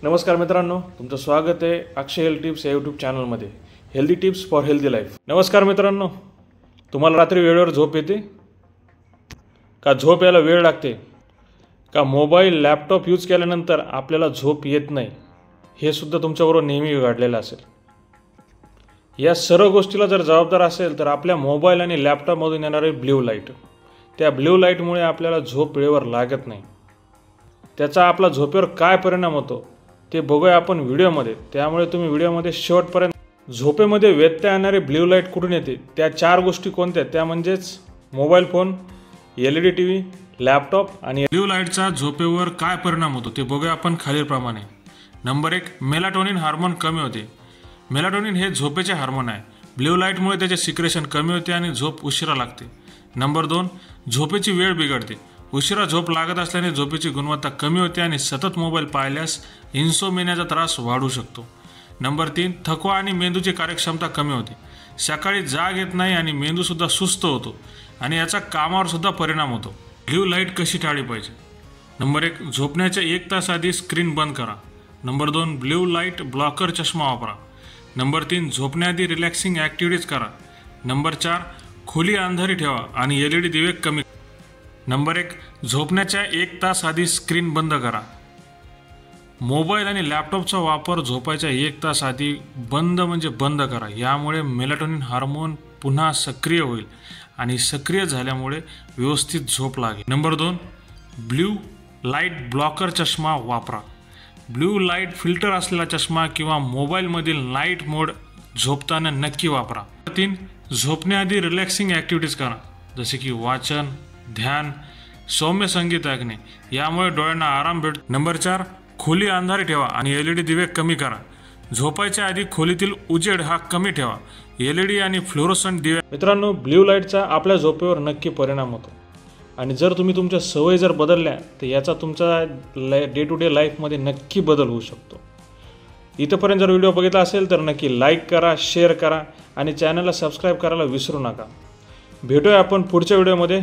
नमस्कार मित्रांनो, तुमचं स्वागत आहे अक्षय हेल्थ टिप्स या यूट्यूब चॅनलमध्ये. Healthy tips for healthy life. नमस्कार मित्रांनो, तुम्हाला रात्री वेळेवर झोप येते का? झोप यायला वेळ लागते का? मोबाईल लॅपटॉप यूज केल्यानंतर आपल्याला झोप येत नाही, हे सुद्धा तुमच्याबरोबर नेहमी घडलेलं असेल. या सर्व गोष्टीला जर जबाबदार असेल तर आपल्या मोबाईल आणि लॅपटॉपमधून येणारे ब्ल्यू लाईट. त्या ब्ल्यू लाईटमुळे आपल्याला झोप वेळेवर लागत नाही. त्याचा आपला झोपेवर काय परिणाम होतो ते बघूया आपण व्हिडिओमध्ये. त्यामुळे तुम्ही व्हिडिओमध्ये शेवटपर्यंत. झोपेमध्ये व्यत्यय आणणारे ब्ल्यू लाईट कुठून येते, त्या 4 गोष्टी कोणत्या? त्या म्हणजेच mobile phone, LED TV, laptop आणि ब्ल्यू लाईटचा झोपेवर काय परिणाम होतो ते बघूया आपण खालीलप्रमाणे. नंबर 1, मेलाटोनिन हार्मोन कमी होते. मेलाटोनिन हे झोपेचे हार्मोन आहे. ब्ल्यू लाईटमुळे त्याचे सिक्रेशन कमी होते आणि झोप उशिरा लागते. नंबर 2, झोपेची वेळ बिघडते. उशिरा झोप लागत असल्याने झोपेची गुणवत्ता कमी होते आणि सतत मोबाईल पाहिल्यास इन्सोमेनियाचा त्रास वाढू शकतो. नंबर 3, थकवा आणि मेंदूची कार्यक्षमता कमी होते. सकाळी जाग येत नाही आणि मेंदूसुद्धा सुस्त होतो आणि याचा कामावर सुद्धा परिणाम होतो. ब्ल्यू लाईट कशी टाळली पाहिजे? नंबर 1, झोपण्याच्या 1 तास आधी स्क्रीन बंद करा. नंबर 2, ब्ल्यू लाईट ब्लॉकर चष्मा वापरा. नंबर 3, झोपण्याआधी रिलॅक्सिंग ॲक्टिव्हिटीज करा. नंबर 4, खोली अंधारी ठेवा आणि LED दिवे कमी. नंबर 1, झोपण्याच्या 1 तास आधी स्क्रीन बंद करा. मोबाईल आणि लॅपटॉपचा वापर झोपायच्या 1 तास आधी बंद करा. यामुळे मेलाटोनिन हार्मोन पुन्हा सक्रिय होईल आणि सक्रिय झाल्यामुळे व्यवस्थित झोप लागेल. नंबर 2, ब्ल्यू लाईट ब्लॉकर चष्मा वापरा. ब्ल्यू लाईट फिल्टर असलेला चष्मा किंवा मोबाईलमधील नाईट मोड झोपताना नक्की वापरा. 3, झोपण्याआधी रिलॅक्सिंग ॲक्टिव्हिटीज करा, जसे की वाचन, ध्यान, सौम्य संगीत ऐकणे. यामुळे डोळ्यांना आराम भेटतो. नंबर 4, खोली अंधारी ठेवा आणि LED दिवे कमी करा. झोपायच्या आधी खोलीतील उजेड हा कमी ठेवा. LED आणि फ्लोरोसंट दिवे. मित्रांनो, ब्ल्यू लाईटचा आपल्या झोपेवर नक्की परिणाम होतो आणि जर तुम्ही तुमच्या सवयी जर बदलल्या तर याचा तुमच्या डे टू डे लाईफमध्ये नक्की बदल होऊ शकतो. इथंपर्यंत जर व्हिडिओ बघितला असेल तर नक्की लाईक करा, शेअर करा आणि चॅनलला सबस्क्राईब करायला विसरू नका. भेटूया आपण पुढच्या व्हिडिओमध्ये